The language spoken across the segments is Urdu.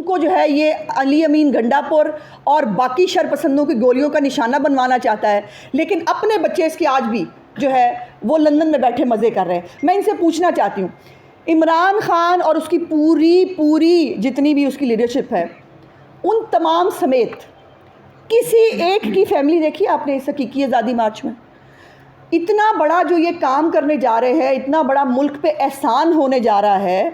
کو جو ہے یہ علی امین گنڈاپور اور باقی شرپسندوں کی گولیوں کا نشانہ بنوانا چاہتا ہے، لیکن اپنے بچے اس کے آج بھی جو ہے وہ لندن میں بیٹھے مزے کر رہے ہیں۔ میں ان سے پوچھنا چاہتی ہوں، عمران خان اور اس کی پوری جتنی بھی اس کی لیڈرشپ ہے، ان تمام سمیت کسی ایک کی فیملی دیکھی آپ نے اس حقیقی آزادی مارچ میں؟ اتنا بڑا جو یہ کام کرنے جا رہے ہیں، اتنا بڑا ملک پہ احسان ہونے جا رہا ہے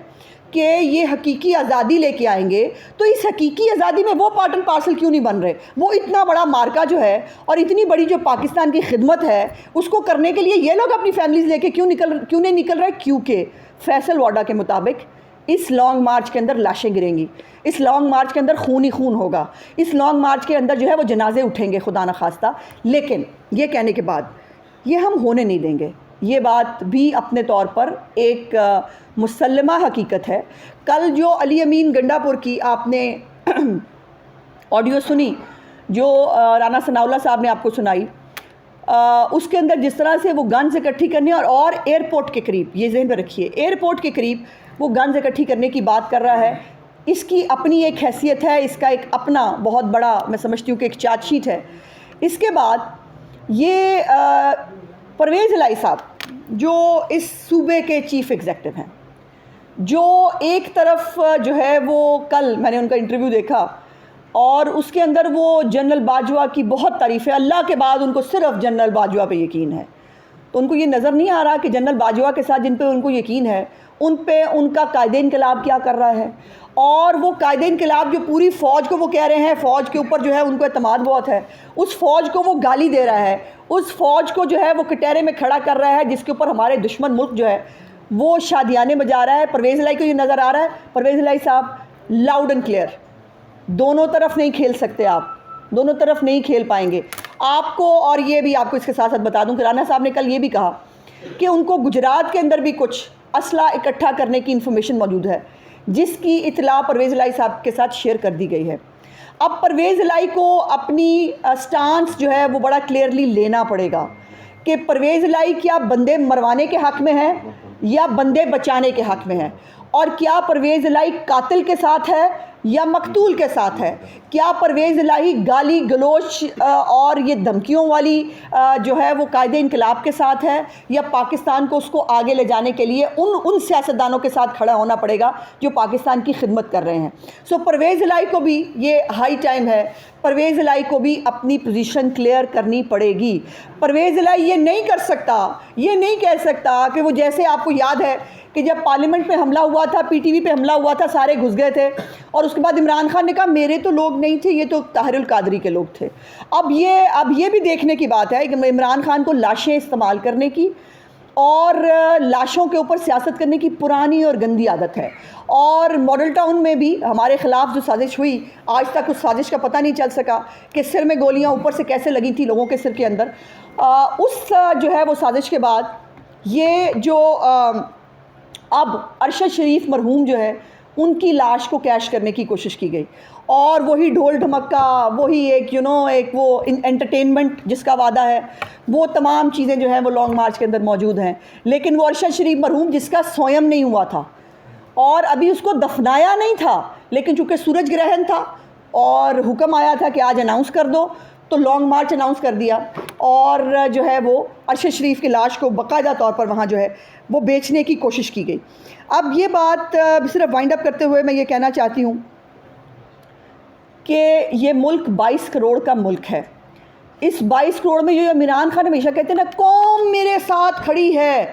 کہ یہ حقیقی آزادی لے کے آئیں گے، تو اس حقیقی آزادی میں وہ پارٹ اینڈ پارسل کیوں نہیں بن رہے؟ وہ اتنا بڑا مارکا جو ہے اور اتنی بڑی جو پاکستان کی خدمت ہے اس کو کرنے کے لیے یہ لوگ اپنی فیملیز لے کے کیوں نہیں نکل رہے؟ کیونکہ فیصل واڈا کے مطابق اس لانگ مارچ کے اندر لاشیں گریں گی، اس لانگ مارچ کے اندر خون ہی خون ہوگا، اس لانگ مارچ کے اندر جو ہے وہ جنازے اٹھیں گے خدا نخواستہ۔ لیکن یہ کہنے کے بعد یہ ہم ہونے نہیں دیں گے، یہ بات بھی اپنے طور پر ایک مسلمہ حقیقت ہے۔ کل جو علی امین گنڈاپور کی آپ نے آڈیو سنی جو رانا ثناء اللہ صاحب نے آپ کو سنائی، اس کے اندر جس طرح سے وہ گنز اکٹھی کرنے اور ایئرپورٹ کے قریب، یہ ذہن میں رکھیے، ایئرپورٹ کے قریب وہ گنز اکٹھی کرنے کی بات کر رہا ہے، اس کی اپنی ایک حیثیت ہے، اس کا ایک اپنا بہت بڑا میں سمجھتی ہوں کہ ایک چارج شیٹ ہے۔ اس کے بعد یہ پرویز الہی صاحب جو اس صوبے کے چیف ایگزیکٹو ہیں، جو ایک طرف جو ہے وہ کل میں نے ان کا انٹرویو دیکھا اور اس کے اندر وہ جنرل باجوہ کی بہت تعریف ہے، اللہ کے بعد ان کو صرف جنرل باجوہ پہ یقین ہے، تو ان کو یہ نظر نہیں آ رہا کہ جنرل باجوہ کے ساتھ جن پہ ان کو یقین ہے ان پہ ان کا قائد انقلاب کیا کر رہا ہے، اور وہ قائد انقلاب جو پوری فوج کو وہ کہہ رہے ہیں، فوج کے اوپر جو ہے ان کو اعتماد بہت ہے، اس فوج کو وہ گالی دے رہا ہے، اس فوج کو جو ہے وہ کٹہرے میں کھڑا کر رہا ہے، جس کے اوپر ہمارے دشمن ملک جو ہے وہ شادیانے بجا رہا ہے۔ پرویز الہی کو یہ نظر آ رہا ہے، پرویز الہی صاحب لاؤڈ اینڈ کلیئر، دونوں طرف نہیں کھیل سکتے آپ، دونوں طرف نہیں کھیل پائیں گے آپ کو۔ اور یہ بھی آپ کو اس کے ساتھ ساتھ بتا دوں کہ رانا صاحب نے کل یہ بھی کہا کہ ان کو گجرات کے اندر بھی کچھ اسلحہ اکٹھا کرنے کی انفارمیشن موجود ہے، جس کی اطلاع پرویز الہی صاحب کے ساتھ شیئر کر دی گئی ہے۔ اب پرویز الہی کو اپنی سٹانس جو ہے وہ بڑا کلیئرلی لینا پڑے گا کہ پرویز الہی کیا بندے مروانے کے حق میں ہے یا بندے بچانے کے حق میں ہے، اور کیا پرویز الہی قاتل کے ساتھ ہے یا مقتول کے ساتھ ہے، کیا پرویز الہی گالی گلوچ اور یہ دھمکیوں والی جو ہے وہ قائد انقلاب کے ساتھ ہے، یا پاکستان کو اس کو آگے لے جانے کے لیے ان سیاستدانوں کے ساتھ کھڑا ہونا پڑے گا جو پاکستان کی خدمت کر رہے ہیں۔ سو پرویز الہی کو بھی یہ ہائی ٹائم ہے، پرویز الہی کو بھی اپنی پوزیشن کلیئر کرنی پڑے گی۔ پرویز الہی یہ نہیں کر سکتا، یہ نہیں کہہ سکتا کہ وہ جیسے آپ کو یاد ہے کہ جب پارلیمنٹ پہ حملہ ہوا تھا، پی ٹی وی پہ حملہ ہوا تھا، سارے گھس گئے تھے، اور اس کے بعد عمران خان نے کہا میرے تو لوگ نہیں تھے، یہ تو طاہر القادری کے لوگ تھے۔ اب یہ بھی دیکھنے کی بات ہے کہ عمران خان کو لاشیں استعمال کرنے کی اور لاشوں کے اوپر سیاست کرنے کی پرانی اور گندی عادت ہے، اور ماڈل ٹاؤن میں بھی ہمارے خلاف جو سازش ہوئی، آج تک اس سازش کا پتہ نہیں چل سکا کہ سر میں گولیاں اوپر سے کیسے لگی تھی لوگوں کے سر کے اندر۔ اس جو ہے وہ سازش کے بعد یہ جو اب ارشد شریف مرحوم جو ہے ان کی لاش کو کیش کرنے کی کوشش کی گئی، اور وہی ڈھول ڈھمکا، وہی ایک ایک وہ انٹرٹینمنٹ جس کا وعدہ ہے، وہ تمام چیزیں جو ہیں وہ لانگ مارچ کے اندر موجود ہیں۔ لیکن وہ ارشد شریف مرحوم جس کا سوئم نہیں ہوا تھا اور ابھی اس کو دفنایا نہیں تھا، لیکن چونکہ سورج گرہن تھا اور حکم آیا تھا کہ آج اناؤنس کر دو، تو لانگ مارچ اناؤنس کر دیا، اور جو ہے وہ ارشد شریف کی لاش کو باقاعدہ طور پر وہاں جو ہے وہ بیچنے کی کوشش کی گئی۔ اب یہ بات صرف وائنڈ اپ کرتے ہوئے میں یہ کہنا چاہتی ہوں کہ یہ ملک 22 کروڑ کا ملک ہے۔ اس 22 کروڑ میں جو عمران خان ہمیشہ کہتے ہیں نا قوم میرے ساتھ کھڑی ہے،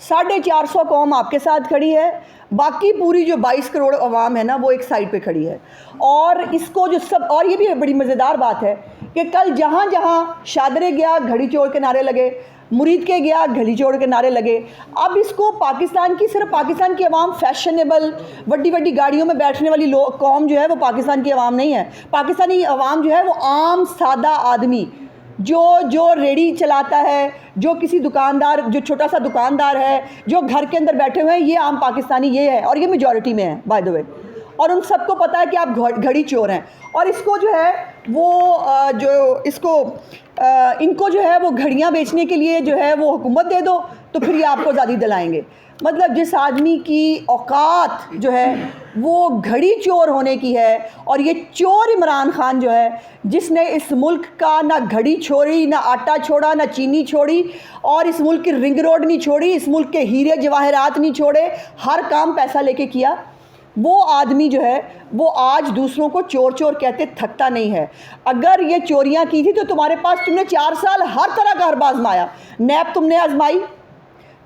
450 قوم آپ کے ساتھ کھڑی ہے، باقی پوری جو 22 کروڑ عوام ہے نا وہ ایک سائڈ پہ کھڑی ہے۔ اور اس کو جو اور یہ بھی بڑی مزیدار بات ہے کہ کل جہاں جہاں شادرے گیا گھڑی چوڑ کے نعرے لگے، مرید کے گیا گھڑی چوڑ کے نعرے لگے۔ اب اس کو پاکستان کی صرف پاکستان کی عوام فیشنیبل بڑی بڑی گاڑیوں میں بیٹھنے والی قوم جو ہے وہ پاکستان کی عوام نہیں ہے۔ پاکستانی عوام جو ہے وہ عام سادہ آدمی جو ریڑھی چلاتا ہے، جو کسی دکاندار، جو چھوٹا سا دکاندار ہے، جو گھر کے اندر بیٹھے ہوئے ہیں، یہ عام پاکستانی یہ ہے، اور یہ میجورٹی میں ہے بائی دا وے، اور ان سب کو پتہ ہے کہ آپ گھڑی چور ہیں، اور اس کو جو ہے وہ ان کو جو ہے وہ گھڑیاں بیچنے کے لیے جو ہے وہ حکومت دے دو تو پھر یہ آپ کو آزادی دلائیں گے۔ مطلب جس آدمی کی اوقات جو ہے وہ گھڑی چور ہونے کی ہے، اور یہ چور عمران خان جو ہے جس نے اس ملک کا نہ گھڑی چھوڑی، نہ آٹا چھوڑا، نہ چینی چھوڑی، اور اس ملک کی رنگ روڈ نہیں چھوڑی، اس ملک کے ہیرے جواہرات نہیں چھوڑے، ہر کام پیسہ لے کے کیا، وہ آدمی جو ہے وہ آج دوسروں کو چور چور کہتے تھکتا نہیں ہے۔ اگر یہ چوریاں کی تھی تو تمہارے پاس تم نے 4 سال ہر طرح کا حربہ آزمایا، نیب تم نے آزمائی،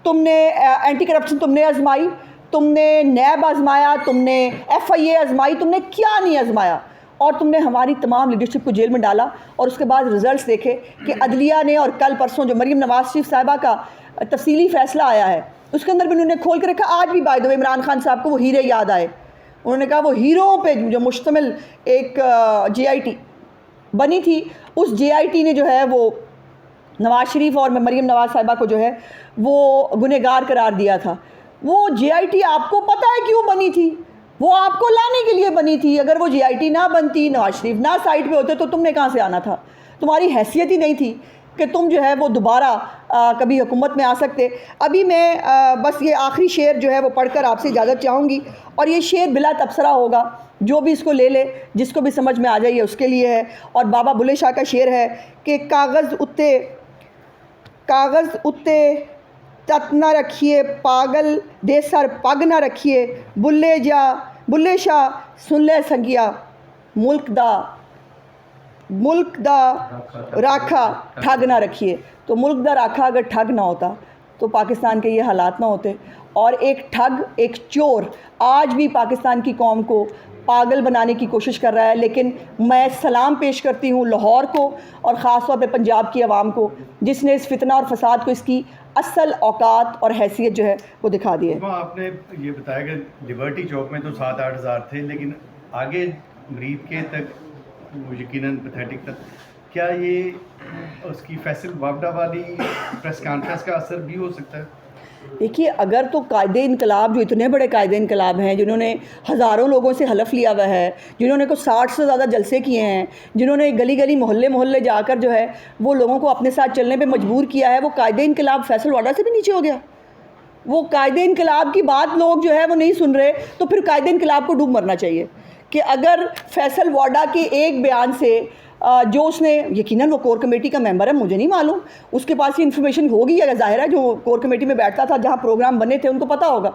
تم نے اینٹی کرپشن تم نے آزمائی، تم نے نیب آزمایا، تم نے ایف آئی اے آزمائی، تم نے کیا نہیں آزمایا، اور تم نے ہماری تمام لیڈرشپ کو جیل میں ڈالا، اور اس کے بعد رزلٹس دیکھے کہ عدلیہ نے، اور کل پرسوں جو مریم نواز شریف صاحبہ کا تفصیلی فیصلہ آیا ہے اس کے اندر بھی انہوں نے کھول کے رکھا۔ آج بھی بائی دا وے عمران خان صاحب کو وہ ہیرے یاد آئے، انہوں نے کہا وہ ہیروں پہ جو مشتمل ایک جے آئی ٹی بنی تھی، اس جے آئی ٹی نے جو ہے وہ نواز شریف اور مریم نواز صاحبہ کو جو ہے وہ گنہگار قرار دیا تھا۔ وہ جے آئی ٹی آپ کو پتہ ہے کیوں بنی تھی؟ وہ آپ کو لانے کے لیے بنی تھی۔ اگر وہ جے آئی ٹی نہ بنتی، نواز شریف نہ سائٹ پہ ہوتے تو تم نے کہاں سے آنا تھا؟ تمہاری حیثیت ہی نہیں تھی کہ تم جو ہے وہ دوبارہ کبھی حکومت میں آ سکتے۔ ابھی میں بس یہ آخری شعر جو ہے وہ پڑھ کر آپ سے اجازت چاہوں گی، اور یہ شعر بلا تبصرہ ہوگا، جو بھی اس کو لے لے، جس کو بھی سمجھ میں آ جائے اس کے لیے ہے۔ اور بابا بلے شاہ کا شعر ہے کہ کاغذ اتے تت نہ رکھیے، پاگل دے سر پگ نہ رکھیے، بلے شاہ سن لے سنگیا، ملک دا راکھا ٹھگ نہ رکھیے۔ تو ملک دا راکھا اگر ٹھگ نہ ہوتا تو پاکستان کے یہ حالات نہ ہوتے، اور ایک ٹھگ، ایک چور آج بھی پاکستان کی قوم کو پاگل بنانے کی کوشش کر رہا ہے۔ لیکن میں سلام پیش کرتی ہوں لاہور کو، اور خاص طور پہ پنجاب کی عوام کو، جس نے اس فتنہ اور فساد کو اس کی اصل اوقات اور حیثیت جو ہے وہ دکھا دی ہے۔ آپ نے یہ بتایا کہ لبرٹی چوک میں تو 7-8 ہزار تھے، لیکن آگے مرید کے تک یقیناً پیتھیٹک تک، کیا یہ اس کی فیصل وابڈا والی پریس کانفرنس کا اثر بھی ہو سکتا ہے؟ دیکھیے، اگر تو قائد انقلاب، جو اتنے بڑے قائد انقلاب ہیں، جنہوں نے ہزاروں لوگوں سے حلف لیا ہوا ہے، جنہوں نے 60 سے زیادہ جلسے کیے ہیں، جنہوں نے گلی گلی محلے جا کر جو ہے وہ لوگوں کو اپنے ساتھ چلنے پہ مجبور کیا ہے، وہ قائد انقلاب فیصل واڈا سے بھی نیچے ہو گیا؟ وہ قائد انقلاب کی بات لوگ جو ہے وہ نہیں سن رہے، تو پھر قائد انقلاب کو ڈوب مرنا چاہیے کہ اگر فیصل واڈا کے ایک بیان سے جو اس نے، یقیناً وہ کور کمیٹی کا ممبر ہے، مجھے نہیں معلوم اس کے پاس یہ انفارمیشن ہوگی یا ظاہر ہے جو کور کمیٹی میں بیٹھتا تھا جہاں پروگرام بنے تھے ان کو پتہ ہوگا۔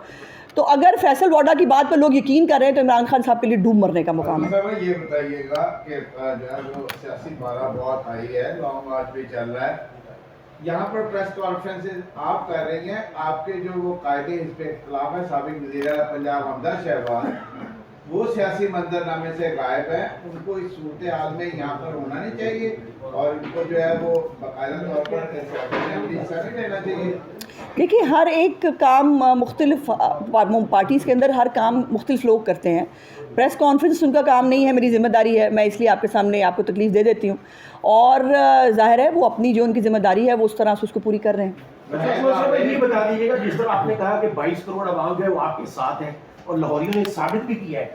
تو اگر فیصل واڈا کی بات پہ لوگ یقین کر رہے ہیں تو عمران خان صاحب کے لیے ڈوب مرنے کا مقام ہے۔ یہ بتائیے گا کہ جو سیاسی پارا بہت ہائی ہے، لانگ مارچ بھی چل رہا ہے، یہاں پر پریس کانفرنسز آپ کر رہی ہیں، آپ کے جو وہ قائد حزب اختلاف ہے سابق وزیر اعلیٰ پنجاب ہمدرد شہباز، وہ سیاسی منظرنامے سے غائب ہیں، ان کو اس صورتحال میں یہاں پر ہونا نہیں چاہیے، اور ان کو جو ہے وہ باقاعدہ طور پر حصہ نہیں لینا چاہیے؟ دیکھیے، ہر ایک کام مختلف پارٹیز کے اندر ہر کام مختلف لوگ کرتے ہیں۔ پریس کانفرنس ان کا کام نہیں ہے، میری ذمہ داری ہے، میں اس لیے آپ کے سامنے آپ کو تکلیف دے دیتی ہوں، اور ظاہر ہے وہ اپنی جو ان کی ذمہ داری ہے وہ اس طرح سے اس کو پوری کر رہے ہیں۔ یہ بتا دیجیے گا، جس طرح آپ نے کہا کہ 22 کروڑ عوام جو ہے وہ آپ کے ساتھ ہے، اور لاہوریوں نے ثابت بھی کیا ہے،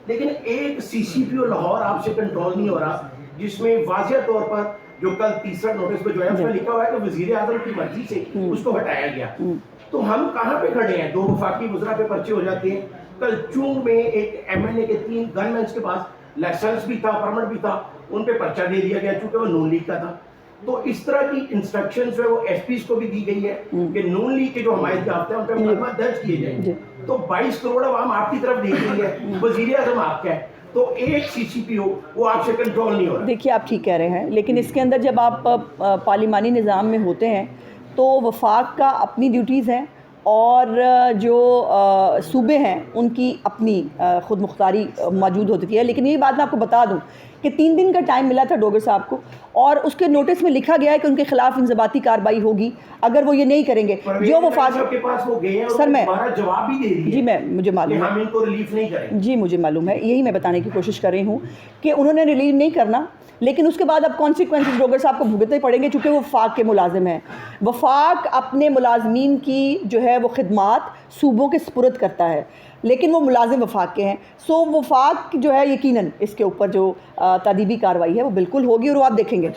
لیکن ایک سی سی پی او لاہور آپ سے کنٹرول نہیں ہو رہا، جس میں واضح طور پر جو کل تیسرا نوٹس پہ جو ہے اس میں لکھا ہوا ہے کہ وزیر اعظم کی مرضی سے اس کو ہٹایا گیا۔ تو ہم کہاں پہ کھڑے ہیں؟ 2 وفاقی وزراء پہ پرچے ہو جاتے ہیں۔ کل چونگ میں ایک ایم ایل اے کے 3 گن مینس کے پاس لائسنس بھی تھا، پرمٹ بھی تھا، ان پہ پرچہ دے دیا گیا چونکہ وہ نون لیگ کا تھا۔ تو اس طرح کی انسٹرکشنز وہ ایس پیز کو بھی دی گئی ہے کہ نون لیگ کے جو حمایت یافتہ ہیں ان پہ مقدمہ درج کیے جائیں۔ تو 22 کروڑ عوام آپ کی طرف دیکھ رہی ہے، وزیر اعظم آپ کا ہے، تو ایک سی سی پی او وہ آپ سے کنٹرول نہیں ہو رہا۔ دیکھیے، آپ ٹھیک کہہ رہے ہیں، لیکن اس کے اندر جب آپ پارلیمانی نظام میں ہوتے ہیں تو وفاق کا اپنی ڈیوٹیز ہیں، اور جو صوبے ہیں ان کی اپنی خود مختاری موجود ہوتی ہے۔ لیکن یہ بات میں آپ کو بتا دوں کہ 3 دن کا ٹائم ملا تھا ڈوگر صاحب کو، اور اس کے نوٹس میں لکھا گیا ہے کہ ان کے خلاف انضباطی کارروائی ہوگی اگر وہ یہ نہیں کریں گے۔ جو وفاق کے پاس وہ گئے ہیں، سر میں جواب بھی دے جی مجھے معلوم ہے، ہم ان کو ریلیف نہیں کریں۔ جی مجھے معلوم ہے، یہی میں بتانے کی کوشش کر رہی ہوں کہ انہوں نے ریلیو نہیں کرنا، لیکن اس کے بعد اب کانسیکوینسز ڈوگر صاحب کو بھگتنے پڑیں گے چونکہ وہ وفاق کے ملازم ہیں۔ وفاق اپنے ملازمین کی جو ہے وہ خدمات صوبوں کے سپرد کرتا ہے، لیکن وہ ملازم وفاق کے ہیں، سو وفاق جو ہے یقیناً اس کے اوپر جو تادیبی کارروائی ہے وہ بالکل ہوگی، اور وہ آپ دیکھیں گے۔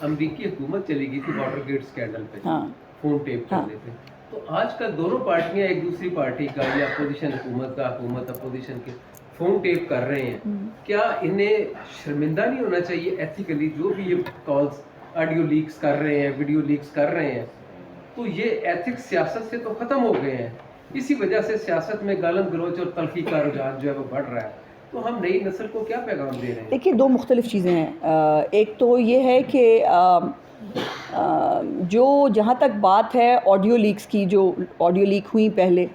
امریکی حکومت چلی گئی تھی واٹر گیٹ اسکینڈل پہ، ہاں فون ٹیپ کرنے پہ، تو آج کل دونوں پارٹیاں ایک دوسری پارٹی کا یا اپوزیشن حکومت کا، حکومت اپوزیشن کے فون ٹیپ کر رہے ہیں. کیا انہیں شرمندہ نہیں ہونا چاہیے ایتھیکلی جو بھی یہ کالز آڈیو لیکس کر رہے ہیں، ویڈیو لیکس کر رہے ہیں؟ تو یہ ایتھکس سیاست سے تو ختم ہو گئے ہیں. اسی وجہ سے سیاست میں گالم گلوچ اور تلخی کا رجحان جو ہے وہ بڑھ رہا ہے. تو ہم نئی نسل کو کیا پیغام دے رہے ہیں؟ دیکھیے دو مختلف چیزیں ہیں. ایک تو یہ ہے کہ جو جہاں تک بات ہے آڈیو لیکس کی، جو آڈیو لیک ہوئی پہلے،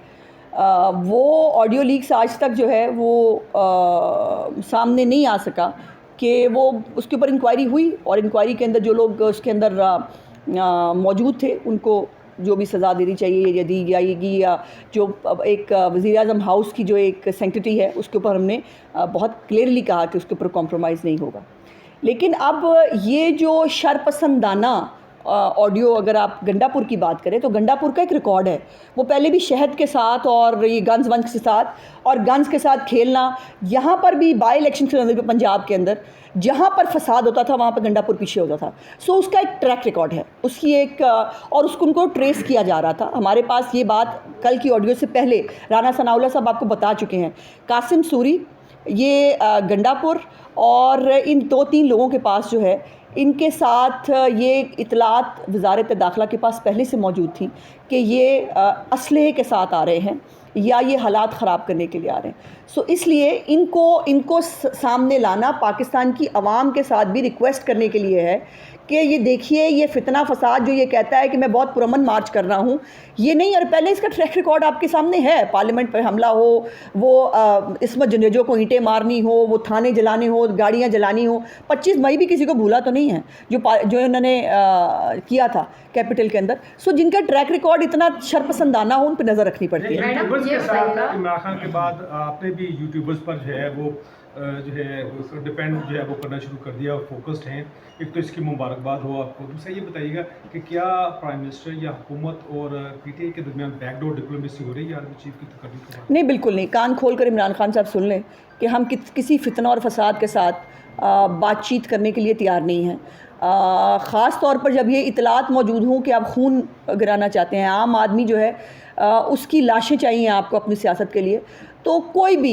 وہ آڈیو لیکس آج تک جو ہے وہ سامنے نہیں آ سکا کہ وہ اس کے اوپر انکوائری ہوئی، اور انکوائری کے اندر جو لوگ اس کے اندر موجود تھے ان کو جو بھی سزا دینی چاہیے یا دی جائے گی، یا جو ایک وزیر اعظم ہاؤس کی جو ایک سینکٹری ہے اس کے اوپر ہم نے بہت کلیئرلی کہا کہ اس کے اوپر کمپرومائز نہیں ہوگا. لیکن اب یہ جو شرپسندانہ آڈیو، اگر آپ گنڈا پور کی بات کریں تو گنڈا پور کا ایک ریکارڈ ہے، وہ پہلے بھی شہد کے ساتھ اور یہ گنز ونز کے ساتھ اور گنز کے ساتھ کھیلنا، یہاں پر بھی بائی الیکشن کے اندر پنجاب کے اندر جہاں پر فساد ہوتا تھا وہاں پہ گنڈا پور پیچھے ہوتا تھا. سو اس کا ایک ٹریک ریکارڈ ہے، اس کی ایک اور اس کو ان کو ٹریس کیا جا رہا تھا. ہمارے پاس یہ بات کل کی آڈیو سے پہلے رانا ثناء اللہ صاحب آپ کو بتا چکے ہیں. قاسم سوری، یہ گنڈا پور، اور ان 2-3 لوگوں کے پاس جو ہے ان کے ساتھ یہ اطلاعات وزارت داخلہ کے پاس پہلے سے موجود تھی کہ یہ اسلحے کے ساتھ آ رہے ہیں یا یہ حالات خراب کرنے کے لیے آ رہے ہیں. سو اس لیے ان کو سامنے لانا پاکستان کی عوام کے ساتھ بھی ریکویسٹ کرنے کے لیے ہے کہ یہ دیکھیے یہ فتنہ فساد جو یہ کہتا ہے کہ میں بہت پرامن مارچ کر رہا ہوں، یہ نہیں. اور پہلے اس کا ٹریک ریکارڈ آپ کے سامنے ہے، پارلیمنٹ پہ حملہ ہو، وہ عصمت جنیجو کو اینٹیں مارنی ہو، وہ تھانے جلانے ہو، گاڑیاں جلانی ہو. 25 مئی بھی کسی کو بھولا تو نہیں ہے جو انہوں نے کیا تھا کیپٹل کے اندر. سو جن کا ٹریک ریکارڈ اتنا شرپسندانہ ہو ان پہ نظر رکھنی پڑتی ہے. یوٹیوبرز کے ساتھ عمران خان کے بعد آپ نے بھی یوٹیوبرز پر جو ہے وہ ڈپینڈ جو ہے وہ کرنا شروع کر دیا اور فوکسڈ ہیں. ایک تو اس کی مبارکباد ہو آپ کو. دوسرا یہ بتائیے گا کہ کیا پرائم منسٹر یا حکومت اور پی ٹی آئی کے درمیان بیک ڈور ڈپلومیسی ہو رہی ہے آرمی چیف کی تقرری کے بعد؟ نہیں، بالکل نہیں. کان کھول کر عمران خان صاحب سن لیں کہ ہم کسی فتنہ اور فساد کے ساتھ بات چیت کرنے کے لیے تیار نہیں ہیں. خاص طور پر جب یہ اطلاعات موجود ہوں کہ آپ خون گرانا چاہتے ہیں، عام آدمی جو ہے اس کی لاشیں چاہیے آپ کو اپنی سیاست کے لیے، تو کوئی بھی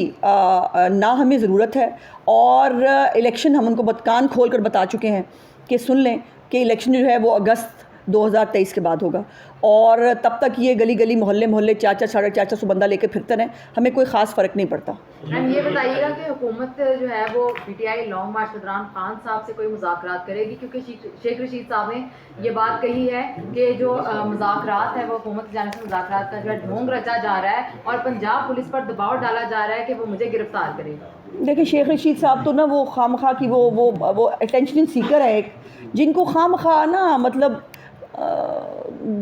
نہ ہمیں ضرورت ہے. اور الیکشن ہم ان کو کان کھول کر بتا چکے ہیں کہ سن لیں کہ الیکشن جو ہے وہ اگست 2023 کے بعد ہوگا، اور تب تک یہ گلی گلی محلے 400-450 بندہ لے کے پھرتے رہیں، ہمیں کوئی خاص فرق نہیں پڑتا. میم یہ بتائیے گا کہ حکومت جو ہے وہ P T I long march کے دوران خان صاحب سے کوئی مذاکرات کرے گی؟ کیونکہ شیخ رشید صاحب نے یہ بات کہی ہے کہ جو مذاکرات ہیں وہ حکومت کی جانب سے مذاکرات کا جو ہے ڈھونگ رچا جا رہا ہے اور پنجاب پولیس پر دباؤ ڈالا جا رہا ہے کہ وہ مجھے گرفتار کرے. دیکھیں شیخ رشید صاحب تو نا وہ خواہ کی وہ اٹینشن سیکر ہے ایک، جن کو خواہ نا مطلب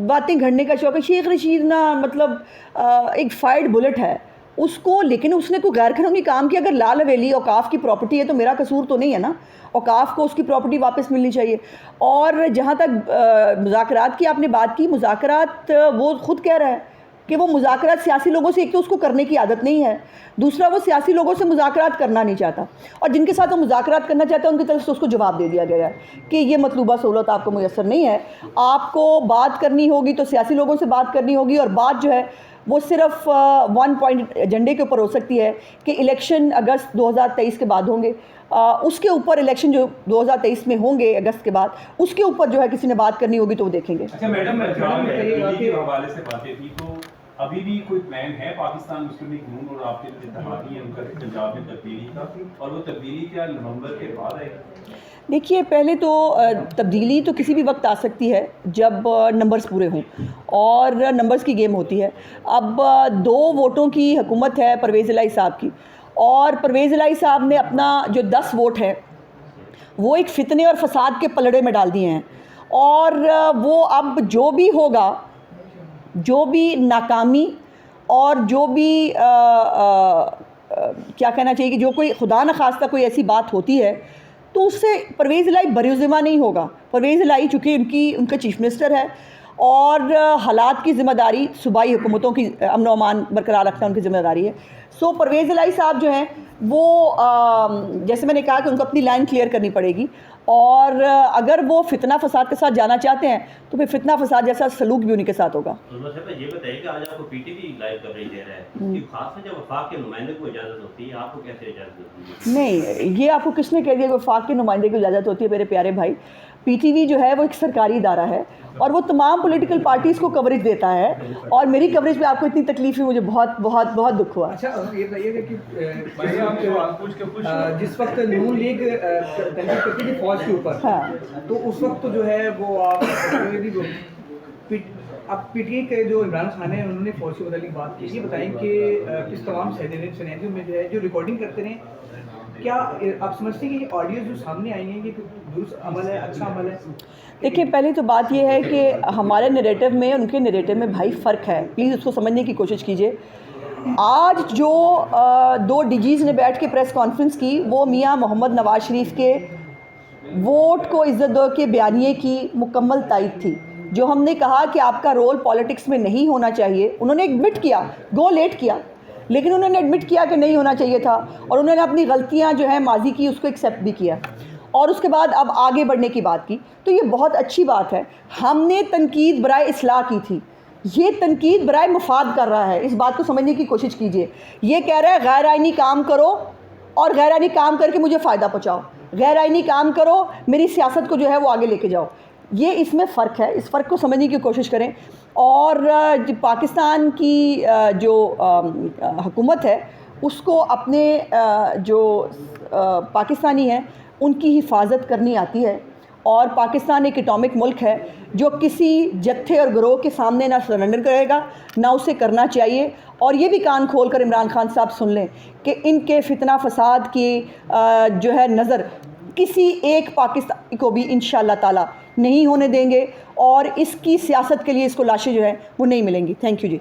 باتیں گھڑنے کا شوق ہے. شیخ رشید نا مطلب ایک فائرڈ بلٹ ہے اس کو، لیکن اس نے کوئی غیر قانونی کام کیا. اگر لال حویلی اوقاف کی پراپرٹی ہے تو میرا قصور تو نہیں ہے نا، اوقاف کو اس کی پراپرٹی واپس ملنی چاہیے. اور جہاں تک مذاکرات کی آپ نے بات کی، مذاکرات وہ خود کہہ رہا ہے کہ وہ مذاکرات سیاسی لوگوں سے، ایک تو اس کو کرنے کی عادت نہیں ہے، دوسرا وہ سیاسی لوگوں سے مذاکرات کرنا نہیں چاہتا، اور جن کے ساتھ وہ مذاکرات کرنا چاہتا ہے ان کی طرف سے اس کو جواب دے دیا گیا ہے کہ یہ مطلوبہ سہولت آپ کو میسر نہیں ہے. آپ کو بات کرنی ہوگی تو سیاسی لوگوں سے بات کرنی ہوگی، اور بات جو ہے وہ صرف 1 پوائنٹ ایجنڈے کے اوپر ہو سکتی ہے کہ الیکشن اگست 2023 کے بعد ہوں گے. اس کے اوپر الیکشن جو 2023 میں ہوں گے اگست کے بعد، اس کے اوپر جو ہے کسی نے بات کرنی ہوگی تو وہ دیکھیں گے. اچھا میڈم، دلی کے حوالے سے باتیں تھی، تو ابھی بھی کوئی پلان ہے پاکستان مسلم لیگ نون اور آپ کے جو اتحادی ہیں ان کا پنجاب میں تبدیلی کا، اور وہ تبدیلی کیا نومبر کے بعد آئے گی؟ دیکھیے پہلے تو تبدیلی تو کسی بھی وقت آ سکتی ہے جب نمبرز پورے ہوں، اور نمبرز کی گیم ہوتی ہے. اب 2 ووٹوں کی حکومت ہے پرویز الہی صاحب کی، اور پرویز الہی صاحب نے اپنا جو 10 ووٹ ہے وہ ایک فتنے اور فساد کے پلڑے میں ڈال دیے ہیں. اور وہ اب جو بھی ہوگا، جو بھی ناکامی اور جو بھی کیا کہنا چاہیے کہ جو کوئی خدا نخواستہ کوئی ایسی بات ہوتی ہے تو اس سے پرویز الہی بری ذمہ نہیں ہوگا. پرویز الہی چونکہ ان کا چیف منسٹر ہے، اور حالات کی ذمہ داری صوبائی حکومتوں کی امن و امان برقرار رکھنا ان کی ذمہ داری ہے. سو پرویز الہی صاحب جو ہیں وہ جیسے میں نے کہا کہ ان کو اپنی لائن کلیئر کرنی پڑے گی، اور اگر وہ فتنہ فساد کے ساتھ جانا چاہتے ہیں تو پھر فتنہ فساد جیسا سلوک بھی انہیں کے ساتھ ہوگا. یہ بتائیے کہ آج آپ کو P T V live coverage دے رہا ہے، خاص طور جب وفاق کے نمائندے کو اجازت ہوتی ہے، آپ کو کیسے اجازت ہوتی ہے؟ نہیں، یہ آپ کو کس نے کہہ دیا کہ وفاق کے نمائندے کی اجازت ہوتی ہے؟ میرے پیارے بھائی، پی ٹی وی جو ہے وہ ایک سرکاری ادارہ ہے اور وہ تمام پولیٹیکل پارٹیز کو کوریج دیتا ہے، اور میری کوریج پہ آپ کو اتنی تکلیف ہے، مجھے بہت بہت بہت دکھ ہوا. اچھا یہ بتائیے کہ جس وقت نون لیگ تنقید کرتی تھی فوج کے اوپر، تو اس وقت جو ہے وہ اب پی ٹی آئی کے جو عمران خان ہیں انہوں نے فوج کے متعلق بات کی. یہ بتائیں کہ کس تمام سینیریو میں جو ہے جو ریکارڈنگ کرتے ہیں، کیا آپ سمجھتے ہیں کہ یہ آڈیوز جو سامنے آئی ہیں یہ درست عمل ہے، اچھا عمل ہے؟ دیکھیں، پہلی تو بات یہ ہے کہ ہمارے نریٹو میں ان کے نریٹو میں بھائی فرق ہے، پلیز اس کو سمجھنے کی کوشش کیجئے. آج جو 2 ڈی جیز نے بیٹھ کے پریس کانفرنس کی، وہ میاں محمد نواز شریف کے ووٹ کو عزت دو کے بیانیے کی مکمل تائید تھی. جو ہم نے کہا کہ آپ کا رول پالیٹکس میں نہیں ہونا چاہیے، انہوں نے ایڈمٹ کیا، گو لیٹ کیا، لیکن انہوں نے ایڈمٹ کیا کہ نہیں ہونا چاہیے تھا، اور انہوں نے اپنی غلطیاں جو ہیں ماضی کی اس کو ایکسیپٹ بھی کیا، اور اس کے بعد اب آگے بڑھنے کی بات کی. تو یہ بہت اچھی بات ہے. ہم نے تنقید برائے اصلاح کی تھی، یہ تنقید برائے مفاد کر رہا ہے. اس بات کو سمجھنے کی کوشش کیجئے. یہ کہہ رہا ہے غیر آئینی کام کرو اور غیر آئینی کام کر کے مجھے فائدہ پہنچاؤ، غیر آئینی کام کرو، میری سیاست کو جو ہے وہ آگے لے کے جاؤ. یہ اس میں فرق ہے، اس فرق کو سمجھنے کی کوشش کریں. اور پاکستان کی جو حکومت ہے اس کو اپنے جو پاکستانی ہیں ان کی حفاظت کرنی آتی ہے، اور پاکستان ایک اٹامک ملک ہے جو کسی جتھے اور گروہ کے سامنے نہ سرنڈر کرے گا، نہ اسے کرنا چاہیے. اور یہ بھی کان کھول کر عمران خان صاحب سن لیں کہ ان کے فتنہ فساد کی جو ہے نظر کسی ایک پاکستانی کو بھی انشاءاللہ تعالی نہیں ہونے دیں گے، اور اس کی سیاست کے لیے اس کو لاشیں جو ہے وہ نہیں ملیں گی. Thank you G.